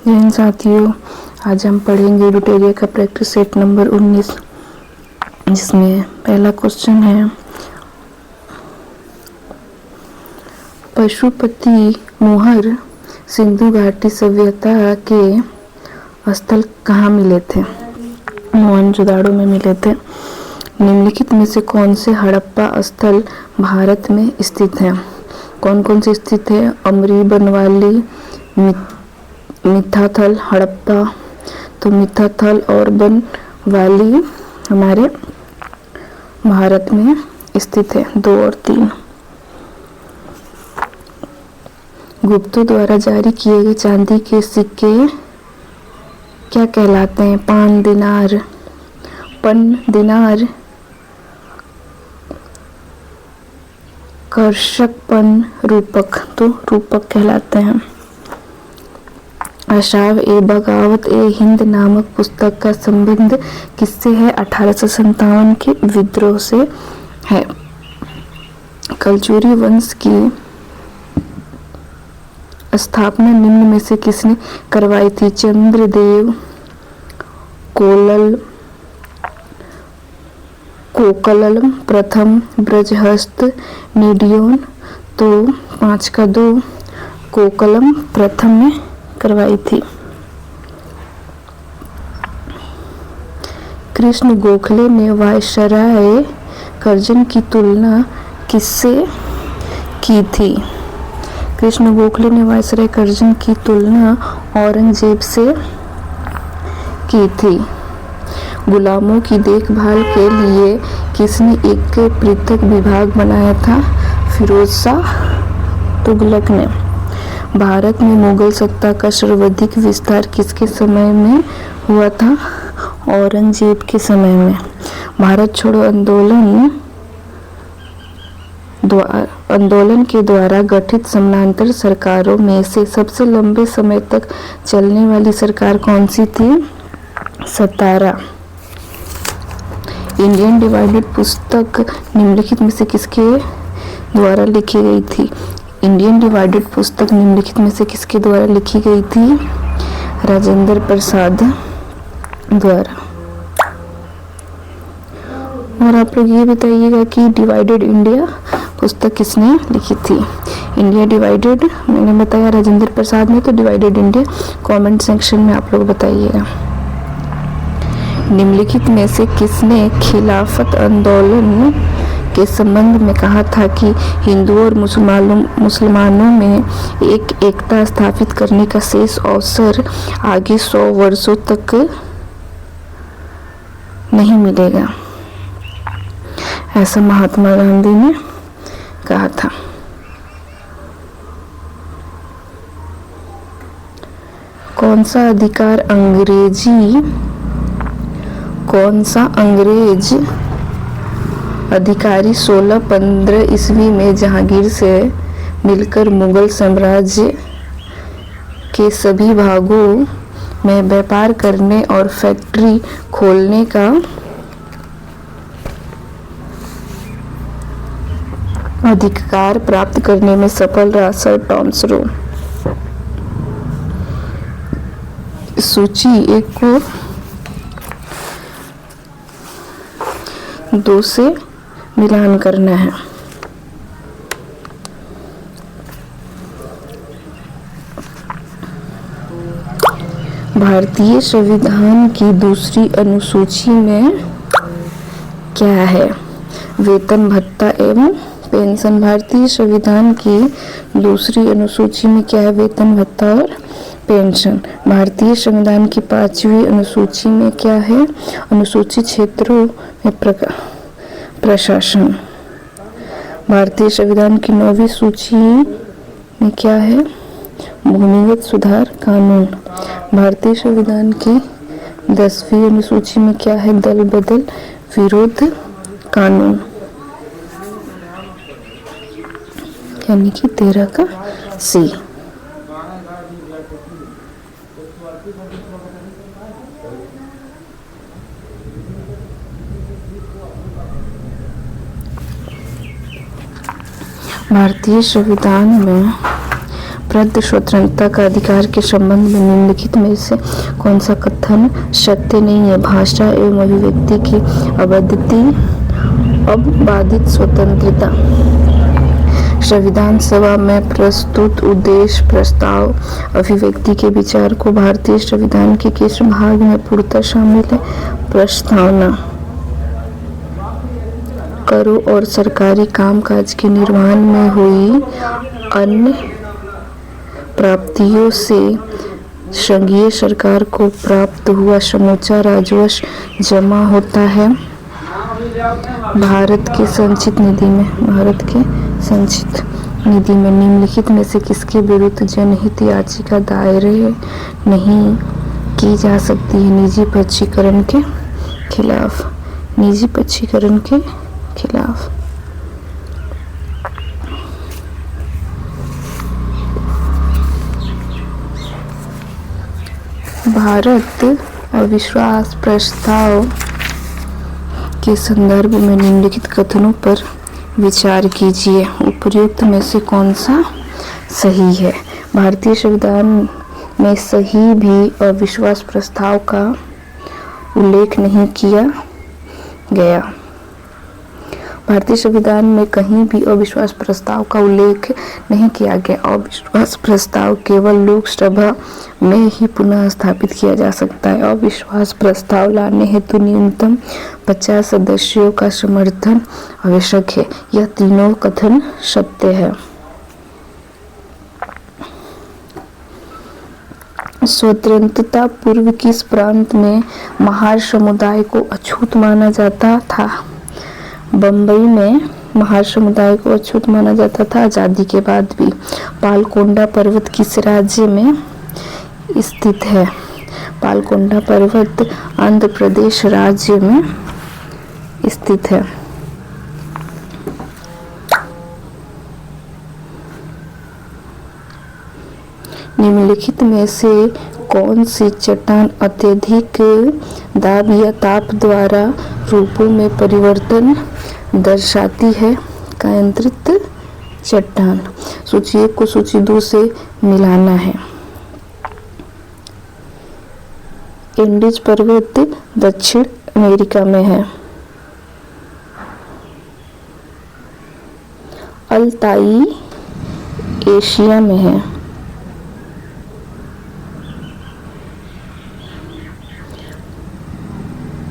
जय हिंद साथियों, आज हम पढ़ेंगे लुटेरिया का प्रैक्टिस सेट नंबर 19, जिसमें पहला क्वेश्चन है, पशुपति मोहर सिंधु घाटी सभ्यता के स्थल कहाँ मिले थे? मोहनजोदाड़ो में मिले थे। निम्नलिखित में से कौन से हड़प्पा स्थल भारत में स्थित हैं? कौन कौन से स्थित है? अमरी, बनवाली, मिथाथल, हड़प्पा। तो मिथाथल और बनवाली हमारे भारत में स्थित है। 2 और 3। गुप्तों द्वारा जारी किए गए चांदी के सिक्के क्या कहलाते हैं? पान दिनार, पन दिनार, कर्षक पन, रूपक। तो रूपक कहलाते हैं। आशाव ए बगावत ए हिंद नामक पुस्तक का संबंध किससे है? 1857 के विद्रोह से है। कलचुरी वंश की स्थापना निम्न में से किसने करवाई थी? चंद्रदेव, कोकलल प्रथम, ब्रजहस्त, निडियोन। तो 5 का 2 कोकलम प्रथम ने करवाई थी। कृष्ण गोखले ने वायसराय कर्जन की तुलना किससे की थी? कृष्ण गोखले ने वायसराय कर्जन की तुलना औरंगजेब से की थी। गुलामों की देखभाल के लिए किसने एक पृथक विभाग बनाया था? फिरोज शाह तुगलक ने। भारत में मुगल सत्ता का सर्वाधिक विस्तार किसके समय में हुआ था? औरंगजेब के समय में। भारत छोड़ो आंदोलन के द्वारा गठित समानांतर सरकारों में से सबसे लंबे समय तक चलने वाली सरकार कौन सी थी? 17। इंडियन डिवाइडेड पुस्तक निम्नलिखित में से किसके द्वारा लिखी गई थी? इंडियन डिवाइडेड पुस्तक निम्नलिखित में से किसके द्वारा लिखी गई थी? राजेंद्र प्रसाद द्वारा। और आप लोग ये बताइएगा कि डिवाइडेड इंडिया पुस्तक किसने लिखी थी? इंडिया डिवाइडेड मैंने बताया राजेंद्र प्रसाद ने, तो डिवाइडेड इंडिया कमेंट सेक्शन में आप लोग बताइएगा। निम्नलिखित में से किसने खिलाफत आंदोलन के संबंध में कहा था कि हिंदुओं और मुसलमानों में एक एकता स्थापित करने का शेष अवसर आगे 100 वर्षों तक नहीं मिलेगा? ऐसा महात्मा गांधी ने कहा था। कौन सा अंग्रेज अधिकारी 1615 ईस्वी में जहांगीर से मिलकर मुगल साम्राज्य के सभी भागों में व्यापार करने और फैक्ट्री खोलने का अधिकार प्राप्त करने में सफल रहा? Sir Thomas Roe. सूची 1 को 2 से मिलान करना है। भारतीय संविधान की दूसरी अनुसूची में क्या है? वेतन, भत्ता एवं पेंशन। भारतीय संविधान की दूसरी अनुसूची में क्या है? वेतन, भत्ता और पेंशन। भारतीय संविधान की 5वीं अनुसूची में क्या है? अनुसूचित क्षेत्रों में प्रशासन। भारतीय संविधान की 9वीं सूची में क्या है? भूमिगत सुधार कानून। भारतीय संविधान की 10वीं अनुसूची में क्या है? दल बदल विरोध कानून, यानी कि 13 का C। भारतीय संविधान में न्यायप्रद स्वतंत्रता का अधिकार के संबंध में निम्नलिखित में से कौन सा कथन सत्य नहीं है? भाषा एवं अभिव्यक्ति की अबाधित स्वतंत्रता। संविधान सभा में प्रस्तुत उद्देश्य प्रस्ताव अभिव्यक्ति के विचार को भारतीय संविधान के किस भाग में पूर्णतः शामिल है? प्रस्तावना। करों और सरकारी कामकाज के निर्वहन में हुई अन्य प्राप्तियों से संघीय सरकार को प्राप्त हुआ समूचा राजस्व जमा होता है भारत के संचित निधि में निम्नलिखित में से किसके विरुद्ध जनहित याचिका दायर नहीं की जा सकती है? निजी पक्षीकरण के खिलाफ। भारत अविश्वास प्रस्ताव के संदर्भ में निम्नलिखित कथनों पर विचार कीजिए। उपर्युक्त में से कौन सा सही है? भारतीय संविधान में सही भी अविश्वास प्रस्ताव का उल्लेख नहीं किया गया। भारतीय संविधान में कहीं भी अविश्वास प्रस्ताव का उल्लेख नहीं किया गया। अविश्वास प्रस्ताव केवल लोकसभा में ही पुनः स्थापित किया जा सकता है। अविश्वास प्रस्ताव लाने हेतु न्यूनतम 50 सदस्यों का समर्थन आवश्यक है। यह तीनों कथन सत्य है। स्वतंत्रता पूर्व किस प्रांत में महार समुदाय को अछूत माना जाता था? बंबई में महार समुदाय को अछूत माना जाता था। आजादी के बाद भी। पालकोंडा पर्वत किस राज्य में स्थित है? पालकोंडा पर्वत आंध्र प्रदेश राज्य में स्थित है। निम्नलिखित में से कौन सी चट्टान अत्यधिक दाब या ताप द्वारा रूपों में परिवर्तन दर्शाती है? कायांतरित चट्टान। सूची 1 को सूची 2 से मिलाना है। एंडीज पर्वत दक्षिण अमेरिका में है। अल्ताई एशिया में है।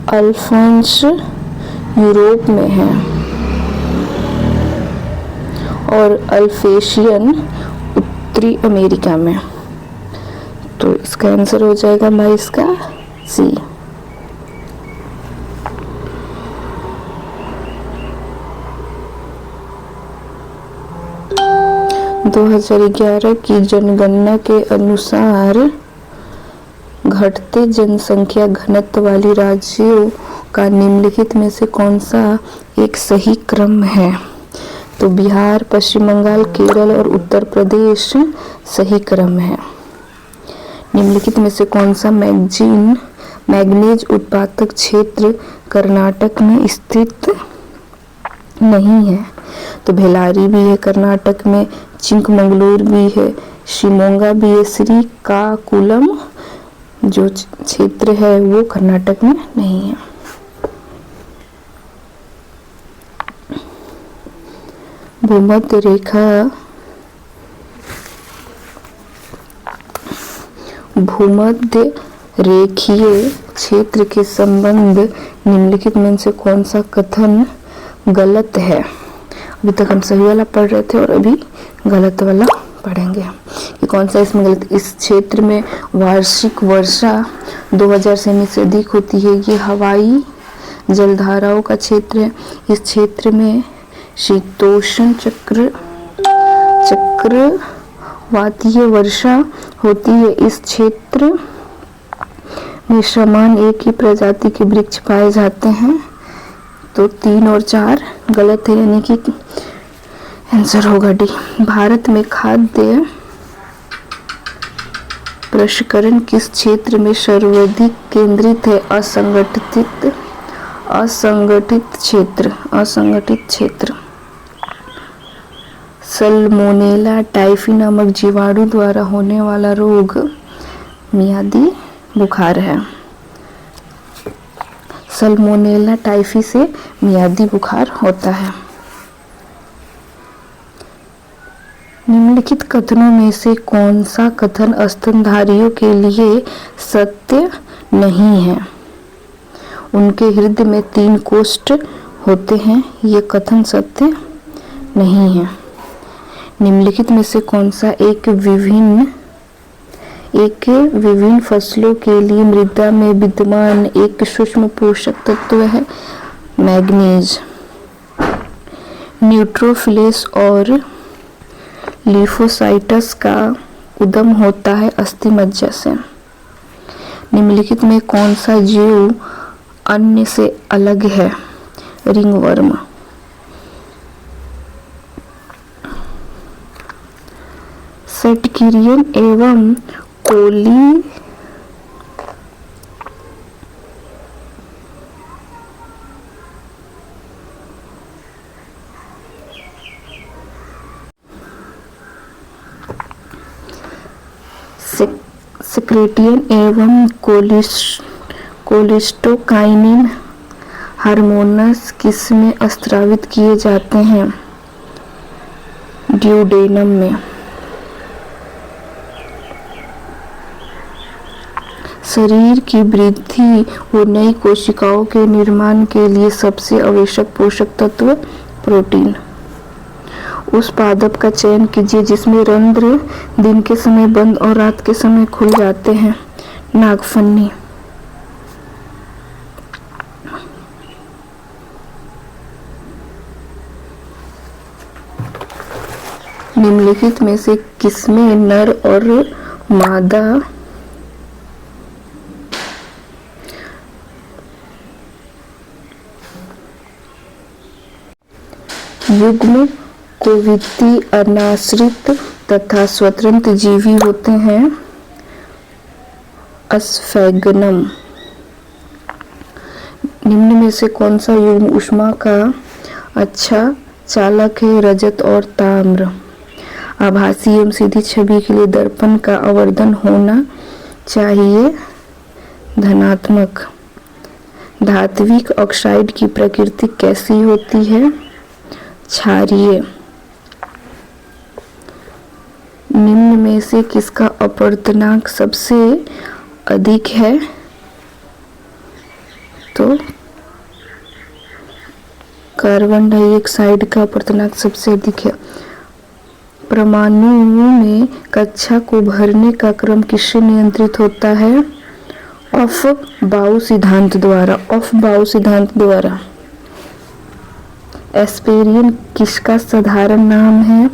अल्फांस यूरोप में है और अल्फेशियन उत्तरी अमेरिका में। तो इसका आंसर हो जाएगा 22 का सी। – 2011 की जनगणना के अनुसार घटते जनसंख्या घनत्व वाली राज्यों का निम्नलिखित में से कौन सा एक सही क्रम है? तो बिहार, पश्चिम बंगाल, केरल और उत्तर प्रदेश सही क्रम है। निम्नलिखित में से कौन सा मैग्नीज उत्पादक क्षेत्र कर्नाटक में स्थित नहीं है? तो बेल्लारी भी है कर्नाटक में, चिकमंगलूर भी है, शिमोगा भी है, श्रीकाकुलम जो क्षेत्र है वो कर्नाटक में नहीं है। भूमध्य रेखीय क्षेत्र के संबंध निम्नलिखित में से कौन सा कथन गलत है? अभी तक हम सही वाला पढ़ रहे थे और अभी गलत वाला पढ़ेंगे कि कौन सा इसमें गलत। इस क्षेत्र में वार्षिक वर्षा 2000 सेमी से अधिक होती है। ये हवाई जलधाराओं का क्षेत्र है। इस क्षेत्र में शीतोष्ण चक्रवातीय वर्षा होती है। इस क्षेत्र में समान एक ही प्रजाति के वृक्ष पाए जाते हैं। तो 3 और 4 गलत है, यानी कि आंसर होगा डी। भारत में खाद्य प्रसंस्करण किस क्षेत्र में सर्वाधिक केंद्रित है? असंगठित क्षेत्र। सल्मोनेला टाइफी नामक जीवाणु द्वारा होने वाला रोग मियादी बुखार है। सल्मोनेला टाइफी से मियादी बुखार होता है। निम्नलिखित कथनों में से कौन सा कथन स्तनधारियों के लिए सत्य नहीं है? उनके हृदय में 3 कोष्ठ होते हैं, ये कथन सत्य नहीं है। निम्नलिखित में से कौन सा एक विभिन्न फसलों के लिए मृदा में विद्यमान एक सूक्ष्म पोषक तत्व है? मैग्नीज। न्यूट्रोफिल्स और लिम्फोसाइट्स का उद्गम होता है अस्थिमज्जा से। निम्नलिखित में कौन सा जीव अन्य से अलग है? रिंगवर्म। सेटकिरियन एवं कोली सेक्रेटियन एवं कोलिस्टोकाइनिन हार्मोन्स किसमें स्रावित किए जाते हैं? ड्यूडेनम में। शरीर की वृद्धि और नई कोशिकाओं के निर्माण के लिए सबसे आवश्यक पोषक तत्व प्रोटीन। उस पादप का चयन कीजिए जिसमें रंध्र दिन के समय बंद और रात के समय खुल जाते हैं। नागफनी। निम्नलिखित में से किसमें नर और मादा युग्म कोविदी अनाश्रित तथा स्वतंत्र जीवी होते हैं? स्फेगनम। निम्न में से कौन सा युग्म ऊष्मा का अच्छा चालक है? रजत और ताम्र। आभासी एवं सीधी छवि के लिए दर्पण का आवर्धन होना चाहिए धनात्मक। धात्विक ऑक्साइड की प्रकृति कैसी होती है? क्षारीय। निम्न में से किसका अपवर्तनांक सबसे अधिक है? तो कार्बन डाइऑक्साइड का अपवर्तनांक सबसे अधिक है। परमाणुओं में कक्षा को भरने का क्रम किससे नियंत्रित होता है? अफबाउ सिद्धांत द्वारा। एस्पेरिन किसका साधारण नाम है?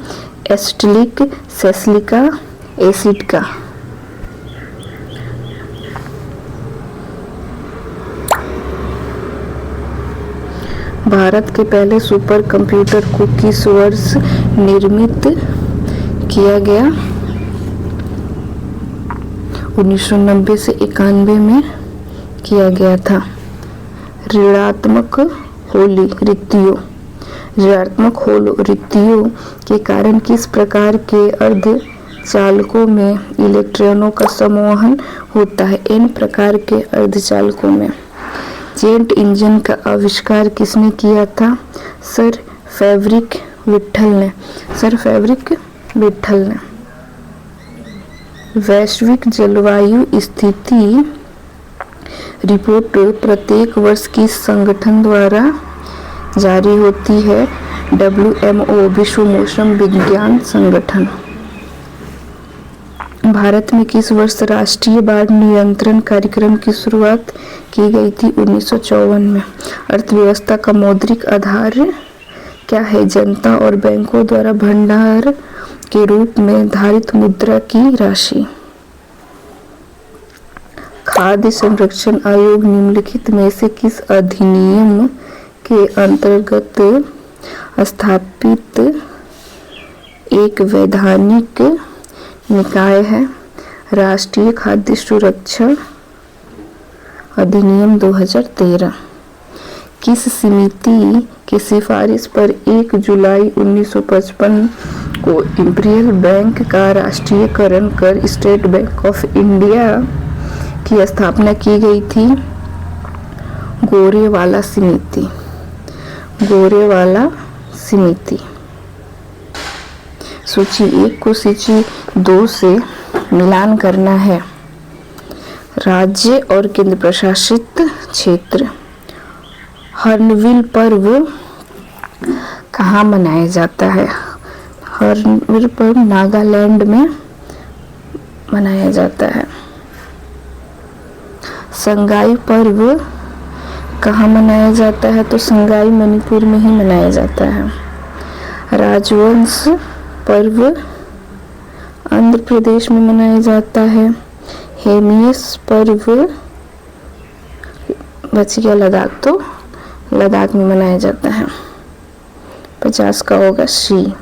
एसिटिक सैलिसिलिक एसिड का। भारत के पहले सुपर कंप्यूटर को किस वर्ष निर्मित किया गया? 1990 से 91 में किया गया था। ऋणात्मक होलो रिक्तियों के कारण किस प्रकार के अर्धचालकों में इलेक्ट्रॉनों का संवहन होता है? n प्रकार के अर्धचालकों में। जेट इंजन का आविष्कार किसने किया था? सर फ्रेडरिक विट्ठल ने। वैश्विक जलवायु स्थिति रिपोर्ट प्रत्येक वर्ष किस संगठन द्वारा जारी होती है? WMO विश्व मौसम विज्ञान संगठन। भारत में किस वर्ष राष्ट्रीय बाढ़ नियंत्रण कार्यक्रम की शुरुआत की गई थी? 1954 में। अर्थव्यवस्था का मौद्रिक आधार क्या है? जनता और बैंकों द्वारा भंडार के रूप में धारित मुद्रा की राशि। खाद्य संरक्षण आयोग निम्नलिखित में से किस अधिनियम के अंतर्गत स्थापित एक वैधानिक निकाय है? राष्ट्रीय खाद्य सुरक्षा अधिनियम 2013। किस समिति की सिफारिश पर 1 जुलाई 1955 को इंपीरियल बैंक का राष्ट्रीयकरण कर स्टेट बैंक ऑफ इंडिया की स्थापना की गई थी? गोरेवाला समिति। गोरेवाला समिति। सूची 1 को सूची 2 से मिलान करना है। राज्य और केंद्र प्रशासित क्षेत्र। हॉर्नबिल पर्व कहाँ मनाया जाता है? हॉर्नबिल पर्व नागालैंड में मनाया जाता है। संगाई पर्व कहाँ मनाया जाता है? तो संगाई मणिपुर में ही मनाया जाता है। राजवंश पर्व आंध्र प्रदेश में मनाया जाता है। हेमियस पर्व बच गया लद्दाख, तो लद्दाख में मनाया जाता है। 50 का होगा सी।